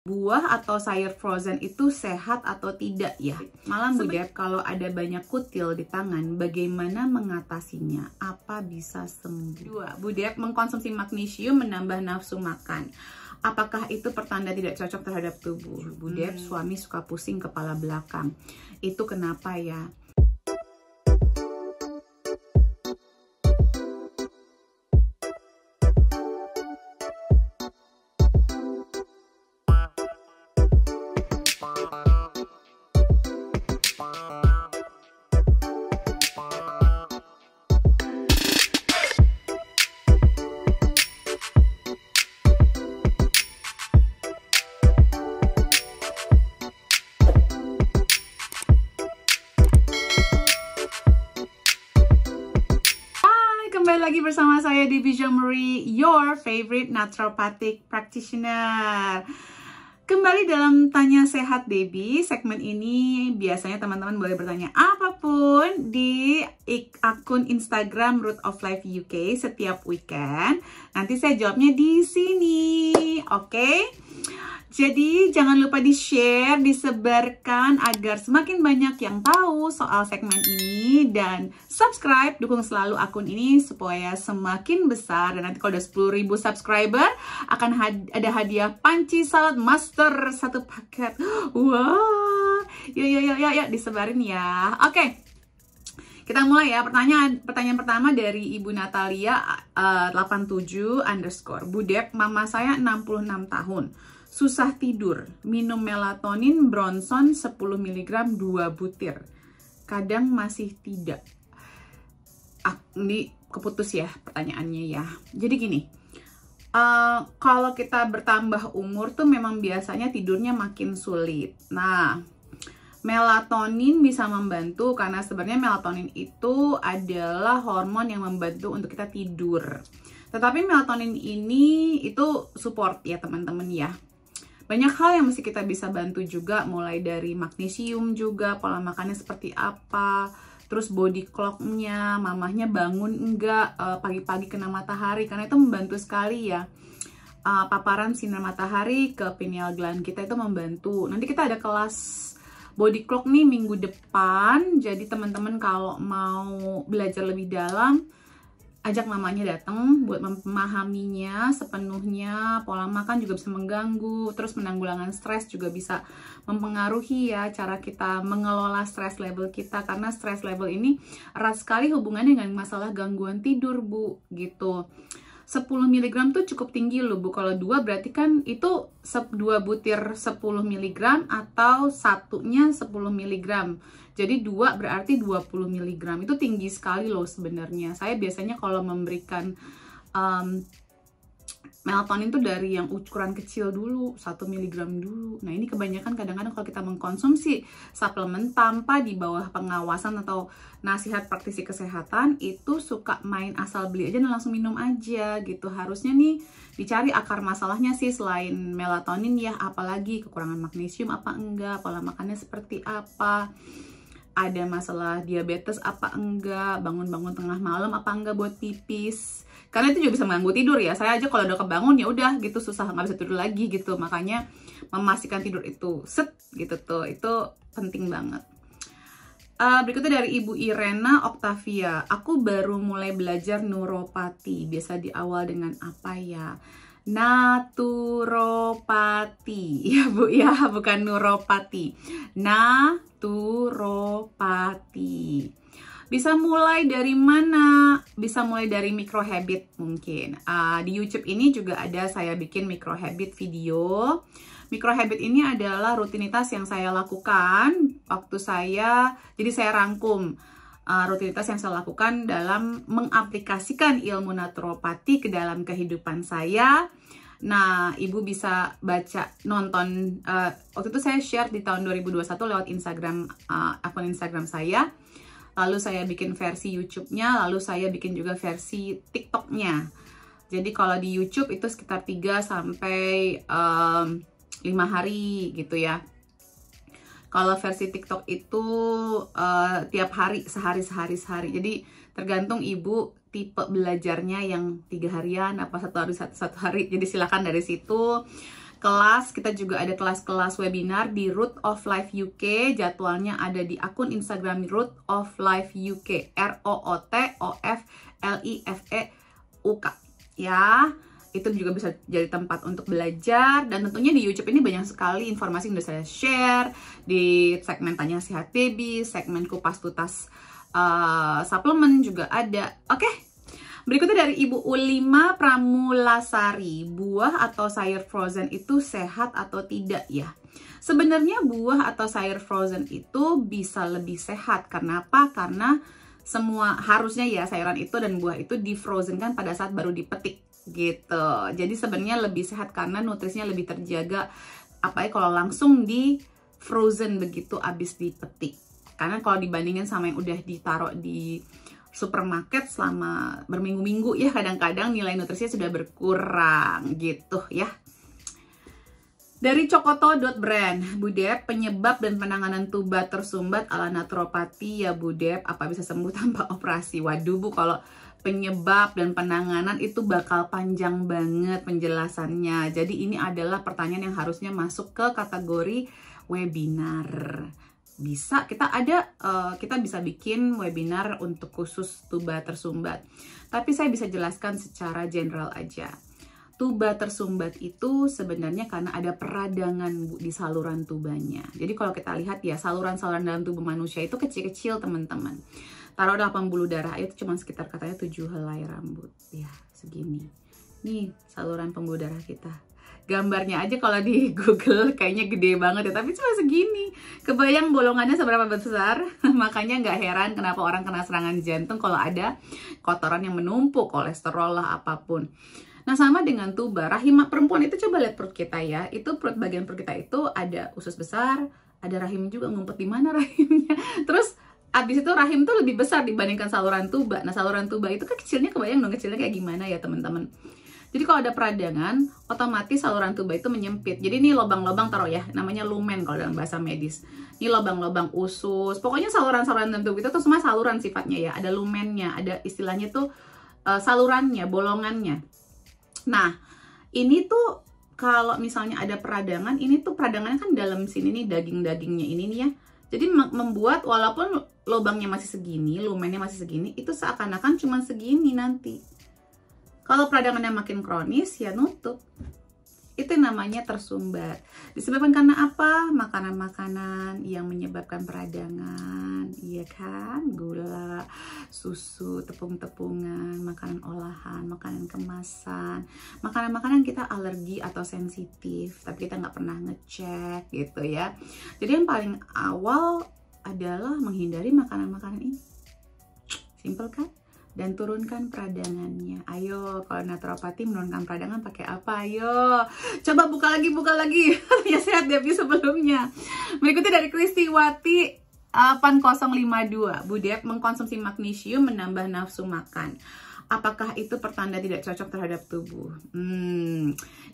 buah atau sayur frozen itu sehat atau tidak ya? Malam Bu Dep, kalau ada banyak kutil di tangan, bagaimana mengatasinya? Apa bisa sembuh? 2. Bu Dep, mengkonsumsi magnesium menambah nafsu makan. Apakah itu pertanda tidak cocok terhadap tubuh? Bu Dep, suami suka pusing kepala belakang. Itu kenapa ya? Kembali lagi bersama saya Debbie Jean-Marie, your favorite naturopathic practitioner. Kembali dalam Tanya Sehat Debbie. Segmen ini biasanya teman-teman boleh bertanya apapun di akun Instagram Root of Life UK setiap weekend. Nanti saya jawabnya di sini, oke? Jadi jangan lupa di-share, disebarkan agar semakin banyak yang tahu soal segmen ini. Dan subscribe, dukung selalu akun ini supaya semakin besar. Dan nanti kalau udah 10.000 subscriber akan ada hadiah panci salad master 1 paket. Wah, yuk disebarin ya. Oke, kita mulai ya. Pertanyaan pertama dari Ibu Natalia 87 _ Bu Dep, mama saya 66 tahun. Susah tidur, minum melatonin Bronson 10 mg 2 butir. Kadang masih tidak. Ini keputus ya pertanyaannya ya. Jadi gini, kalau kita bertambah umur tuh memang biasanya tidurnya makin sulit. Nah, melatonin bisa membantu karena sebenarnya melatonin itu adalah hormon yang membantu untuk kita tidur. Tetapi melatonin ini itu support ya teman-teman ya. Banyak hal yang mesti kita bisa bantu juga, mulai dari magnesium juga, pola makannya seperti apa, terus body clock-nya, mamahnya bangun enggak pagi-pagi kena matahari, karena itu membantu sekali ya. Paparan sinar matahari ke pineal gland kita itu membantu. Nanti kita ada kelas body clock nih minggu depan, jadi teman-teman kalau mau belajar lebih dalam, ajak mamanya datang buat memahaminya sepenuhnya. Pola makan juga bisa mengganggu, terus penanggulangan stres juga bisa mempengaruhi ya cara kita mengelola stres level kita, karena stres level ini erat sekali hubungannya dengan masalah gangguan tidur Bu, gitu. 10 mg tuh cukup tinggi loh Bu. Kalau 2 berarti kan itu 2 butir 10 mg atau satunya 10 mg. Jadi 2 berarti 20 mg. Itu tinggi sekali loh sebenarnya. Saya biasanya kalau memberikan melatonin tuh dari yang ukuran kecil dulu, 1 mg dulu. Nah ini kebanyakan kadang-kadang kalau kita mengkonsumsi suplemen tanpa di bawah pengawasan atau nasihat praktisi kesehatan, itu suka main asal beli aja dan langsung minum aja gitu. Harusnya nih dicari akar masalahnya sih, selain melatonin ya, apalagi kekurangan magnesium apa enggak, pola makannya seperti apa, ada masalah diabetes apa enggak, bangun-bangun tengah malam apa enggak buat pipis, karena itu juga bisa mengganggu tidur ya. Saya aja kalau udah kebangun ya udah gitu susah, nggak bisa tidur lagi gitu. Makanya memastikan tidur itu set gitu tuh, itu penting banget. Berikutnya dari Ibu Irena Octavia, aku baru mulai belajar neuropati, biasa diawal dengan apa ya? Naturopati ya Bu ya, bukan neuropati. Naturopati. Bisa mulai dari mana? Bisa mulai dari micro habit mungkin. Di YouTube ini juga ada saya bikin micro habit video. Micro habit ini adalah rutinitas yang saya lakukan waktu jadi saya rangkum rutinitas yang saya lakukan dalam mengaplikasikan ilmu naturopati ke dalam kehidupan saya. Nah, Ibu bisa nonton, waktu itu saya share di tahun 2021 lewat Instagram, akun Instagram saya. Lalu saya bikin versi YouTube-nya, lalu saya bikin juga versi TikTok-nya. Jadi kalau di YouTube itu sekitar 3 sampai 5 hari gitu ya. Kalau versi TikTok itu tiap hari, sehari. Jadi tergantung Ibu tipe belajarnya yang 3 harian apa 1 hari. Jadi silakan dari situ. kelas, kita juga ada kelas-kelas webinar di Root of Life UK. Jadwalnya ada di akun Instagram Root of Life UK, ROOTOFLIFEUK ya. Itu juga bisa jadi tempat untuk belajar. Dan tentunya di YouTube ini banyak sekali informasi yang sudah saya share. Di segmen Tanya Sehat Baby, segmen Kupas Tuntas suplemen juga ada. Oke. Berikutnya dari Ibu Ulima Pramulasari, buah atau sayur frozen itu sehat atau tidak ya? Sebenarnya buah atau sayur frozen itu bisa lebih sehat. Karena apa? Karena semua harusnya ya sayuran itu dan buah itu di frozen kan pada saat baru dipetik gitu. Jadi sebenarnya lebih sehat karena nutrisinya lebih terjaga. Apalagi kalau langsung di frozen begitu abis dipetik. Karena kalau dibandingin sama yang udah ditaruh di supermarket selama berminggu-minggu ya, kadang-kadang nilai nutrisinya sudah berkurang gitu ya. Dari Cokoto.brand, Bu Dep, penyebab dan penanganan tuba tersumbat ala naturopati ya Bu Dep, apa bisa sembuh tanpa operasi? Waduh Bu, kalau penyebab dan penanganan itu bakal panjang banget penjelasannya. Jadi ini adalah pertanyaan yang harusnya masuk ke kategori webinar. Bisa, kita bisa bikin webinar untuk khusus tuba tersumbat. Tapi saya bisa jelaskan secara general aja. Tuba tersumbat itu sebenarnya karena ada peradangan Bu, di saluran tubanya. Jadi kalau kita lihat ya, saluran-saluran dalam tubuh manusia itu kecil-kecil teman-teman. Taruhlah pembuluh darah itu cuma sekitar katanya 7 helai rambut. Ya, segini. Nih, saluran pembuluh darah kita. Gambarnya aja kalau di Google kayaknya gede banget ya, tapi cuma segini. Kebayang bolongannya seberapa besar? Makanya nggak heran kenapa orang kena serangan jantung kalau ada kotoran yang menumpuk, kolesterol lah, apapun. Nah, sama dengan tuba, rahim perempuan itu coba lihat perut kita ya. Itu bagian perut kita itu ada usus besar, ada rahim juga, ngumpet di mana rahimnya. Terus abis itu rahim tuh lebih besar dibandingkan saluran tuba. Nah, saluran tuba itu kan kecilnya, kebayang dong kecilnya kayak gimana ya teman-teman. Jadi kalau ada peradangan, otomatis saluran tuba itu menyempit. Jadi ini lubang-lubang taruh ya, namanya lumen kalau dalam bahasa medis. Ini lubang-lubang usus. Pokoknya saluran-saluran dalam tubuh itu tuh semua saluran sifatnya ya. Ada lumennya, ada istilahnya tuh salurannya, bolongannya. Nah, ini tuh kalau misalnya ada peradangan, ini tuh peradangannya kan dalam sini nih, daging-dagingnya ini nih ya. Jadi membuat walaupun lubangnya masih segini, lumennya masih segini, itu seakan-akan cuma segini nanti. Kalau peradangannya makin kronis, ya nutup. Itu namanya tersumbat. Disebabkan karena apa? Makanan-makanan yang menyebabkan peradangan. Iya kan? Gula, susu, tepung-tepungan, makanan olahan, makanan kemasan. Makanan-makanan kita alergi atau sensitif, tapi kita nggak pernah ngecek gitu ya. Jadi yang paling awal adalah menghindari makanan-makanan ini. Simple kan? Dan turunkan peradangannya. Ayo, kalau naturopati menurunkan peradangan pakai apa? Ayo, coba buka lagi. Ya sehat Devi sebelumnya. Berikutnya dari Kristiwati 8052. Bu Dep, mengkonsumsi magnesium menambah nafsu makan. Apakah itu pertanda tidak cocok terhadap tubuh?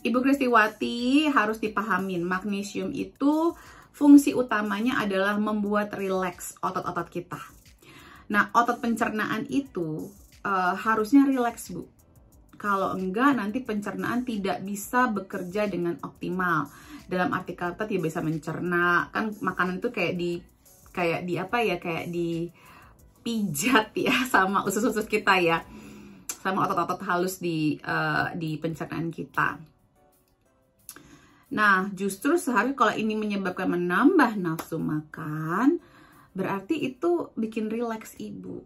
Ibu Kristiwati harus dipahamin, magnesium itu fungsi utamanya adalah membuat rileks otot-otot kita. Nah, otot pencernaan itu harusnya rileks, Bu. Kalau enggak, nanti pencernaan tidak bisa bekerja dengan optimal. Dalam arti kata tidak bisa mencerna. Kan makanan itu kayak dipijat ya sama usus-usus kita ya. Sama otot-otot halus di pencernaan kita. Nah, justru seharusnya kalau ini menyebabkan menambah nafsu makan, berarti itu bikin rileks ibu.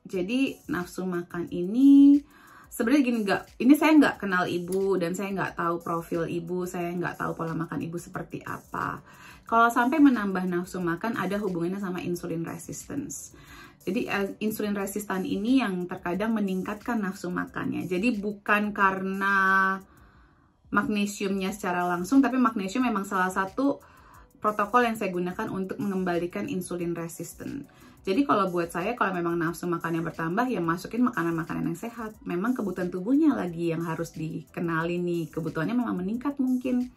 Jadi nafsu makan ini sebenarnya gini, ini saya nggak kenal ibu dan saya nggak tahu profil ibu, saya nggak tahu pola makan ibu seperti apa. Kalau sampai menambah nafsu makan ada hubungannya sama insulin resistance. Jadi insulin resistan ini yang terkadang meningkatkan nafsu makannya. Jadi bukan karena magnesiumnya secara langsung, tapi magnesium memang salah satu protokol yang saya gunakan untuk mengembalikan insulin resisten. Jadi kalau buat saya, kalau memang nafsu makannya bertambah, ya masukin makanan-makanan yang sehat. Memang kebutuhan tubuhnya lagi yang harus dikenali nih. Kebutuhannya memang meningkat mungkin.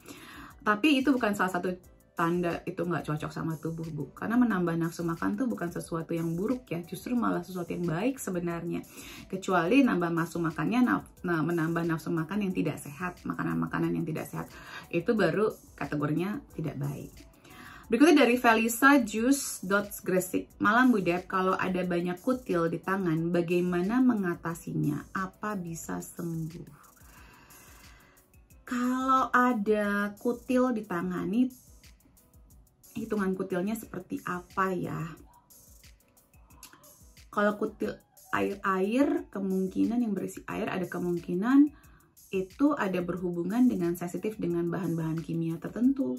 Tapi itu bukan salah satu tanda itu nggak cocok sama tubuh, Bu. Karena menambah nafsu makan tuh bukan sesuatu yang buruk ya, justru malah sesuatu yang baik sebenarnya. Kecuali nambah nafsu makannya, menambah nafsu makan yang tidak sehat, makanan-makanan yang tidak sehat, itu baru kategorinya tidak baik. Berikutnya dari Felisa Juice.Gresik. Malam Bu Dep, kalau ada banyak kutil di tangan, bagaimana mengatasinya? Apa bisa sembuh? Kalau ada kutil di tangan, nih hitungan kutilnya seperti apa ya? Kalau kutil air-air, kemungkinan yang berisi air ada kemungkinan itu ada berhubungan dengan sensitif dengan bahan-bahan kimia tertentu.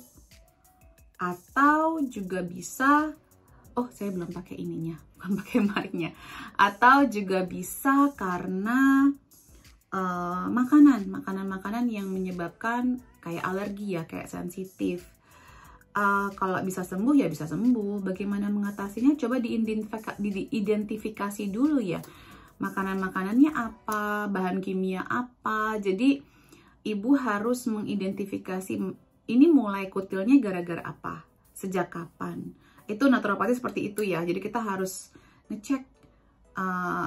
Atau juga bisa, oh saya belum pakai ininya, bukan pakai mic-nya. Atau juga bisa karena makanan yang menyebabkan kayak alergi ya, kayak sensitif. Kalau bisa sembuh ya bisa sembuh. Bagaimana mengatasinya? Coba diidentifikasi dulu ya. Makanan-makanannya apa, bahan kimia apa. Jadi ibu harus mengidentifikasi ini mulai kutilnya gara-gara apa, sejak kapan. Itu naturopati seperti itu ya. Jadi kita harus ngecek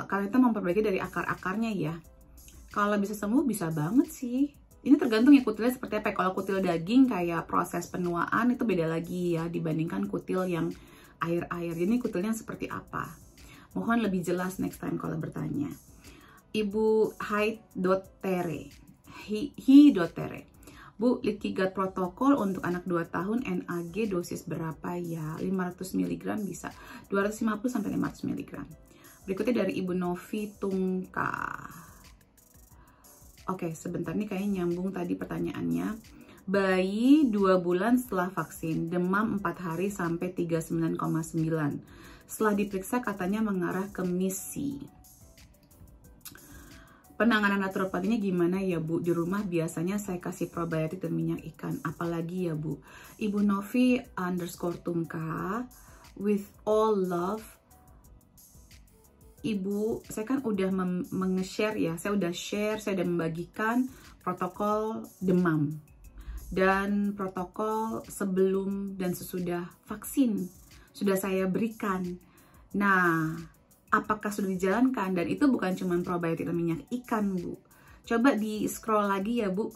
karena kita memperbaiki dari akar-akarnya ya. Kalau bisa sembuh bisa banget sih. Ini tergantung ya kutilnya seperti apa. Kalau kutil daging kayak proses penuaan itu beda lagi ya dibandingkan kutil yang air-air. Jadi kutilnya seperti apa? Mohon lebih jelas next time kalau bertanya. Ibu Hi.Tere. Bu, leaky gut protokol untuk anak 2 tahun NAG dosis berapa ya? 500 mg bisa. 250 sampai 500 mg. Berikutnya dari Ibu Novi Tungka. Oke, sebentar nih kayaknya nyambung tadi pertanyaannya. Bayi 2 bulan setelah vaksin, demam 4 hari sampai 39,9. Setelah diperiksa katanya mengarah ke MIS-C. Penanganan naturopatinya gimana ya Bu? Di rumah biasanya saya kasih probiotik dan minyak ikan. Apalagi ya Bu? Ibu Novi _Tungka, with all love, Ibu, saya kan udah menge-share ya, saya udah membagikan protokol demam dan protokol sebelum dan sesudah vaksin sudah saya berikan. Nah, apakah sudah dijalankan? Dan itu bukan cuma probiotik dan minyak ikan, Bu. Coba di scroll lagi ya, Bu.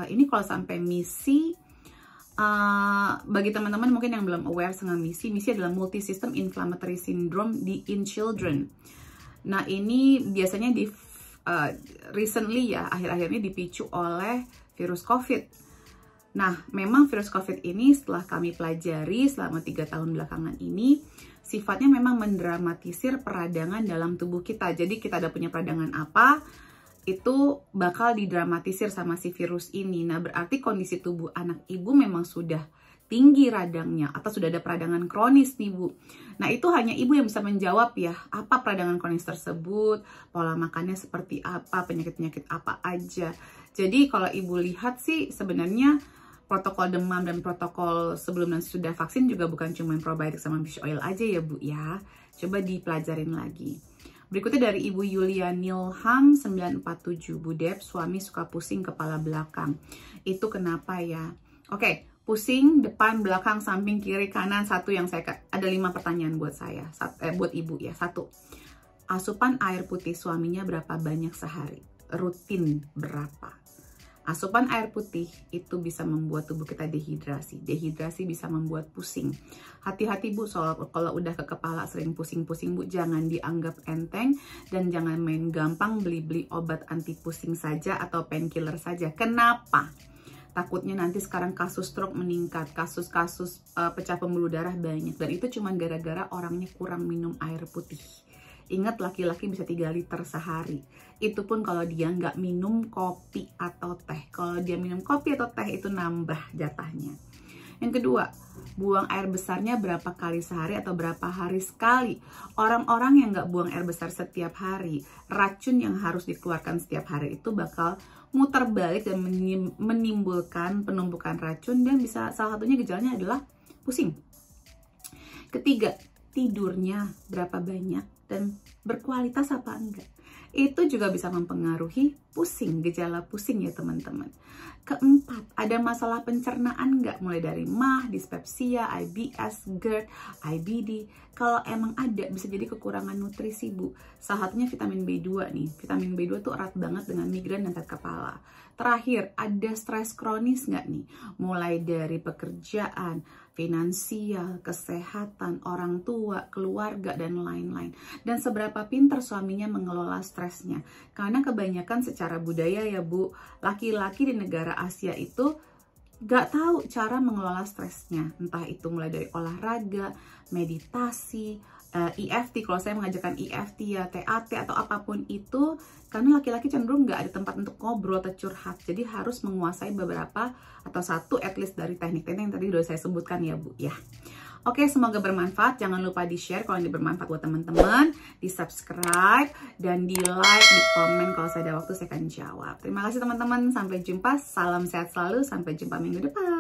Ini kalau sampai misi, bagi teman-teman mungkin yang belum aware sama misi adalah multisystem inflammatory syndrome in children. Nah, ini biasanya recently ya, akhir-akhir ini dipicu oleh virus COVID. Nah, memang virus COVID ini setelah kami pelajari selama 3 tahun belakangan ini, sifatnya memang mendramatisir peradangan dalam tubuh kita. Jadi kita ada punya peradangan apa, itu bakal didramatisir sama si virus ini. Nah, berarti kondisi tubuh anak ibu memang sudah tinggi radangnya atau sudah ada peradangan kronis nih Bu. Nah, itu hanya ibu yang bisa menjawab ya, apa peradangan kronis tersebut, pola makannya seperti apa, penyakit-penyakit apa aja. Jadi kalau ibu lihat sih sebenarnya protokol demam dan protokol sebelum dan sudah vaksin juga bukan cuma probiotik sama fish oil aja ya Bu ya. Coba dipelajarin lagi. Berikutnya dari Ibu Yulia Nilham 947. Bu Dep, suami suka pusing kepala belakang. Itu kenapa ya? Oke. Pusing depan, belakang, samping, kiri, kanan. Satu yang saya ada 5 pertanyaan buat saya, buat ibu ya. 1, asupan air putih suaminya berapa banyak sehari? Rutin berapa? Asupan air putih itu bisa membuat tubuh kita dehidrasi. Dehidrasi bisa membuat pusing. Hati-hati Bu, soal kalau udah ke kepala sering pusing-pusing Bu, jangan dianggap enteng dan jangan main gampang beli-beli obat anti pusing saja atau painkiller saja. Kenapa? Takutnya nanti sekarang kasus stroke meningkat, kasus-kasus pecah pembuluh darah banyak. Dan itu cuma gara-gara orangnya kurang minum air putih. Ingat, laki-laki bisa 3 liter sehari. Itu pun kalau dia nggak minum kopi atau teh. Kalau dia minum kopi atau teh itu nambah jatahnya. Yang kedua, buang air besarnya berapa kali sehari atau berapa hari sekali. Orang-orang yang nggak buang air besar setiap hari, racun yang harus dikeluarkan setiap hari itu bakal muter balik dan menimbulkan penumpukan racun dan bisa salah satunya gejalanya adalah pusing. Ketiga, tidurnya berapa banyak dan berkualitas apa enggak. Itu juga bisa mempengaruhi pusing, gejala pusing ya teman-teman. Keempat, ada masalah pencernaan nggak? Mulai dari MAH, dispepsia, IBS, GERD, IBD. Kalau emang ada, bisa jadi kekurangan nutrisi, Bu. Salah satunya vitamin B2 nih. Vitamin B2 tuh erat banget dengan migrain dan sakit kepala. Terakhir, ada stres kronis nggak nih? Mulai dari pekerjaan, finansial, kesehatan, orang tua, keluarga, dan lain-lain. Dan seberapa pintar suaminya mengelola stresnya. Karena kebanyakan secara budaya ya Bu, laki-laki di negara Asia itu gak tahu cara mengelola stresnya. Entah itu mulai dari olahraga, meditasi, EFT, kalau saya mengajarkan EFT ya, TAT atau apapun itu, karena laki-laki cenderung nggak ada tempat untuk ngobrol atau curhat, jadi harus menguasai beberapa atau satu at least dari teknik-teknik yang tadi udah saya sebutkan ya Bu ya. Oke, semoga bermanfaat. Jangan lupa di share kalau ini bermanfaat buat teman-teman, di subscribe dan di like, di komen kalau saya ada waktu saya akan jawab. Terima kasih teman-teman, sampai jumpa, salam sehat selalu, sampai jumpa minggu depan.